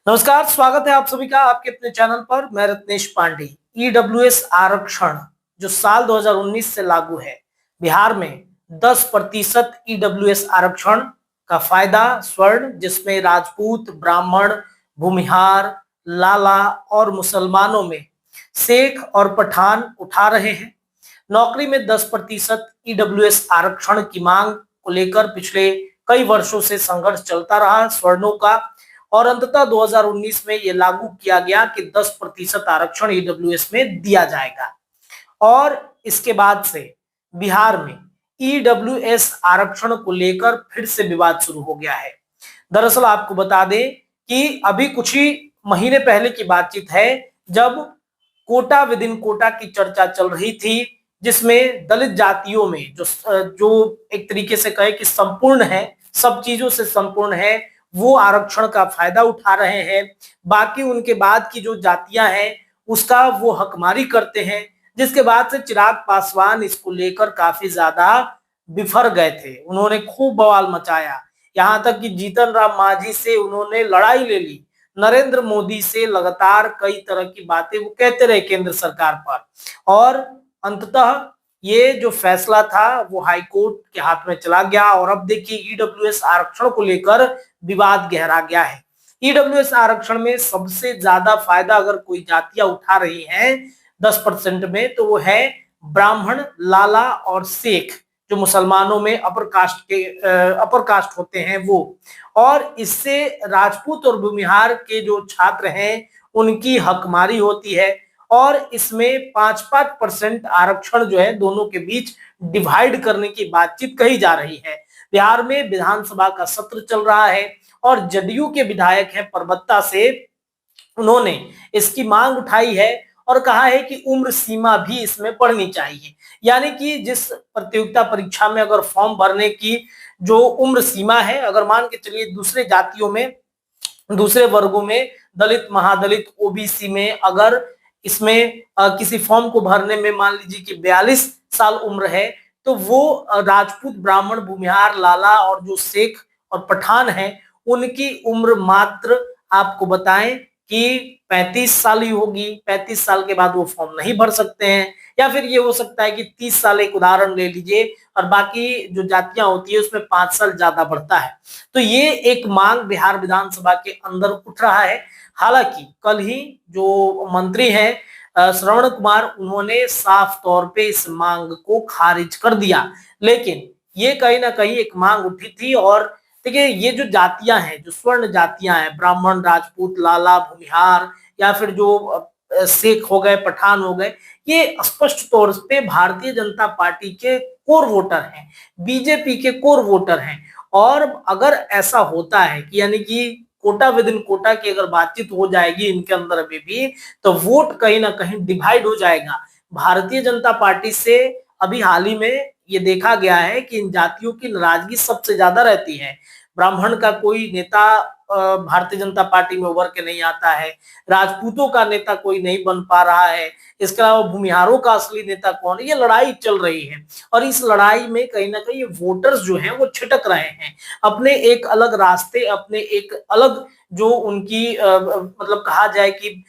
नमस्कार, स्वागत है आप सभी का आपके अपने चैनल पर। मैं रत्नेश पांडे। ईडब्ल्यूएस आरक्षण जो साल 2019 से लागू है, बिहार में 10% ईडब्ल्यूएस आरक्षण का फायदा स्वर्ण, जिसमें राजपूत, ब्राह्मण, भूमिहार, लाला और मुसलमानों में शेख और पठान उठा रहे हैं। नौकरी में 10% ईडब्ल्यूएस आरक्षण की मांग को लेकर पिछले कई वर्षों से संघर्ष चलता रहा स्वर्णों का, और अंततः 2019 में यह लागू किया गया कि 10% आरक्षण ईडब्ल्यूएस में दिया जाएगा। और इसके बाद से बिहार में ईडब्ल्यूएस आरक्षण को लेकर फिर से विवाद शुरू हो गया है। दरअसल आपको बता दें कि अभी कुछ ही महीने पहले की बातचीत है, जब कोटा विद इन कोटा की चर्चा चल रही थी, जिसमें दलित जातियों में जो एक तरीके से कहे कि संपूर्ण है, सब चीजों से संपूर्ण है, वो आरक्षण का फायदा उठा रहे हैं। बाकी उनके बाद की जो जातियां हैं उसका वो हकमारी करते हैं, जिसके बाद से चिराग पासवान इसको लेकर काफी ज्यादा बिफर गए थे। उन्होंने खूब बवाल मचाया, यहाँ तक कि जीतन राम मांझी से उन्होंने लड़ाई ले ली। नरेंद्र मोदी से लगातार कई तरह की बातें वो कहते रहे केंद्र सरकार पर, और अंततः ये जो फैसला था वो हाईकोर्ट के हाथ में चला गया। और अब देखिए ईडब्ल्यूएस आरक्षण को लेकर विवाद गहरा गया है। ईडब्ल्यूएस आरक्षण में सबसे ज्यादा फायदा अगर कोई जातियां उठा रही हैं 10% में, तो वो है ब्राह्मण, लाला और शेख, जो मुसलमानों में अपर कास्ट होते हैं वो। और इससे राजपूत और भूमिहार के जो छात्र हैं उनकी हकमारी होती है, और इसमें 5-5% आरक्षण जो है दोनों के बीच डिवाइड करने की बातचीत कही जा रही है। बिहार में विधानसभा का सत्र चल रहा है और जदयू के विधायक हैं परबत्ता से, उन्होंने इसकी मांग उठाई है और कहा है कि उम्र सीमा भी इसमें पड़नी चाहिए। यानी कि जिस प्रतियोगिता परीक्षा में अगर फॉर्म भरने की जो उम्र सीमा है, अगर मान के चलिए दूसरे जातियों में, दूसरे वर्गों में, दलित, महादलित, ओबीसी में अगर इसमें किसी फॉर्म को भरने में मान लीजिए कि 42 साल उम्र है, तो वो राजपूत, ब्राह्मण, भूमिहार, लाला और जो शेख और पठान हैं उनकी उम्र मात्र आपको बताएं कि 35 साल ही होगी। 35 साल के बाद वो फॉर्म नहीं भर सकते हैं, या फिर ये हो सकता है कि 30 साल, एक उदाहरण ले लीजिए, और बाकी जो जातियां होती है उसमें 5 साल ज्यादा बढ़ता है। तो ये एक मांग बिहार विधानसभा के अंदर उठ रहा है। हालांकि कल ही जो मंत्री हैं श्रवण कुमार, उन्होंने साफ तौर पे इस मांग को खारिज कर दिया, लेकिन ये कहीं ना कहीं एक मांग उठी थी। और देखिए, ये जो जातियां हैं, जो स्वर्ण जातियां हैं, ब्राह्मण, राजपूत, लाला, भूमिहार, या फिर जो शेख हो गए, पठान हो गए, ये स्पष्ट तौर पे भारतीय जनता पार्टी के कोर वोटर हैं, बीजेपी के कोर वोटर हैं। और अगर ऐसा होता है कि यानी कि कोटा विद इन कोटा की अगर बातचीत हो जाएगी इनके अंदर अभी भी, तो वोट कहीं ना कहीं डिवाइड हो जाएगा भारतीय जनता पार्टी से। अभी हाल ही में ये देखा गया है कि इन जातियों की नाराजगी सबसे ज्यादा रहती है। ब्राह्मण का कोई नेता भारतीय जनता पार्टी में उभर के नहीं आता है, राजपूतों का नेता कोई नहीं बन पा रहा है, इसके अलावा भूमिहारों का असली नेता कौन है, ये लड़ाई चल रही है। और इस लड़ाई में कहीं ना कहीं वोटर्स जो हैं वो छिटक रहे हैं, अपने एक अलग रास्ते, अपने एक अलग जो उनकी मतलब कहा जाए कि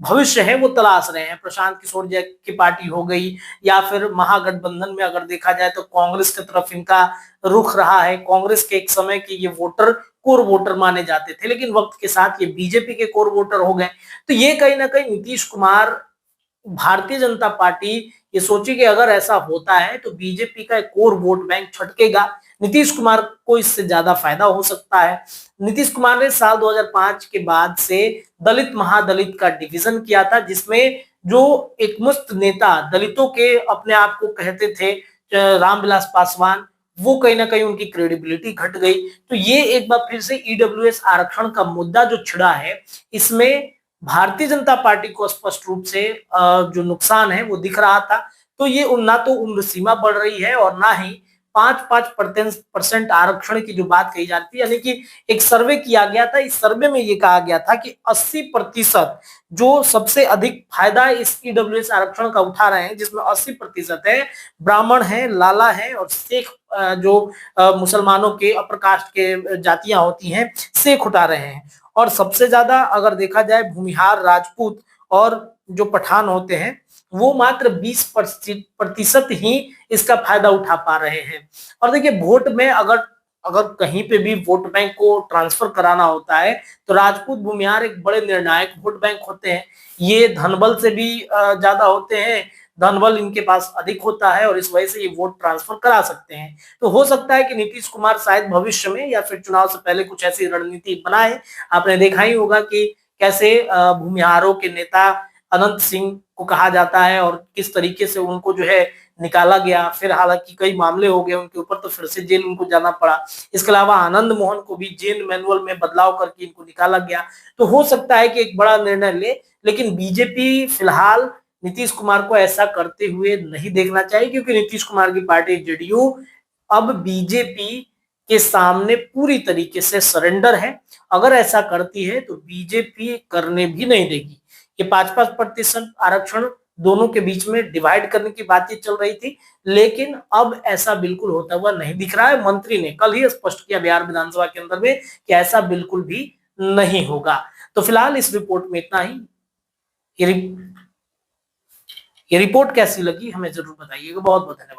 भविष्य है वो तलाश रहे हैं। प्रशांत किशोर जी की पार्टी हो गई, या फिर महागठबंधन में अगर देखा जाए तो कांग्रेस की तरफ इनका रुख रहा है। कांग्रेस के एक समय के ये वोटर कोर वोटर माने जाते थे, लेकिन वक्त के साथ ये बीजेपी के कोर वोटर हो गए। तो ये कहीं ना कहीं नीतीश कुमार, भारतीय जनता पार्टी ये सोची कि अगर ऐसा होता है तो बीजेपी का एक कोर वोट बैंक छटकेगा, नीतीश कुमार को इससे ज्यादा फायदा हो सकता है। नीतीश कुमार ने साल 2005 के बाद से दलित महादलित का डिवीजन किया था, जिसमें जो एक मुस्त नेता दलितों के अपने आप को कहते थे रामविलास पासवान, वो कहीं ना कहीं उनकी क्रेडिबिलिटी घट गई। तो ये एक बार फिर से ईडब्ल्यूएस आरक्षण का मुद्दा जो छिड़ा है, इसमें भारतीय जनता पार्टी को स्पष्ट रूप से जो नुकसान है वो दिख रहा था। तो ये ना तो उम्र सीमा बढ़ रही है, और ना ही 5-5% आरक्षण की जो बात कही जाती है। यानी कि एक सर्वे किया गया था, इस सर्वे में ये कहा गया था कि 80% जो सबसे अधिक फायदा इस ईडब्ल्यूएस आरक्षण का उठा रहे हैं, जिसमें 80% है ब्राह्मण है, लाला है और शेख, जो मुसलमानों के अपर कास्ट के जातियां होती हैं, शेख उठा रहे हैं। और सबसे ज्यादा अगर देखा जाए भूमिहार, राजपूत और जो पठान होते हैं वो मात्र 20% ही इसका फायदा उठा पा रहे हैं। और देखिए वोट में अगर अगर कहीं पे भी वोट बैंक को ट्रांसफर कराना होता है तो राजपूत भूमिहार एक बड़े निर्णायक वोट बैंक होते हैं। ये धनबल से भी ज्यादा होते हैं, धनबल इनके पास अधिक होता है और इस वजह से ये वोट ट्रांसफर करा सकते हैं। तो हो सकता है कि नीतीश कुमार शायद भविष्य में या फिर चुनाव से पहले कुछ ऐसी रणनीति बनाए। आपने देखा ही होगा कि कैसे भूमिहारों के नेता अनंत सिंह को कहा जाता है और किस तरीके से उनको जो है निकाला गया, फिर हालांकि कई मामले हो गए उनके ऊपर तो फिर से जेल उनको जाना पड़ा। इसके अलावा आनंद मोहन को भी जेल मैनुअल में बदलाव करके इनको निकाला गया। तो हो सकता है कि एक बड़ा निर्णय ले, लेकिन बीजेपी फिलहाल नीतीश कुमार को ऐसा करते हुए नहीं देखना चाहिए, क्योंकि नीतीश कुमार की पार्टी जेडीयू अब बीजेपी के सामने पूरी तरीके से सरेंडर है। अगर ऐसा करती है तो बीजेपी करने भी नहीं देगी। ये 5-5% आरक्षण दोनों के बीच में डिवाइड करने की बातचीत चल रही थी, लेकिन अब ऐसा बिल्कुल होता हुआ नहीं दिख रहा है। मंत्री ने कल ही स्पष्ट किया बिहार विधानसभा के अंदर में कि ऐसा बिल्कुल भी नहीं होगा। तो फिलहाल इस रिपोर्ट में इतना ही। ये रिपोर्ट कैसी लगी हमें जरूर बताइएगा। बहुत बहुत धन्यवाद।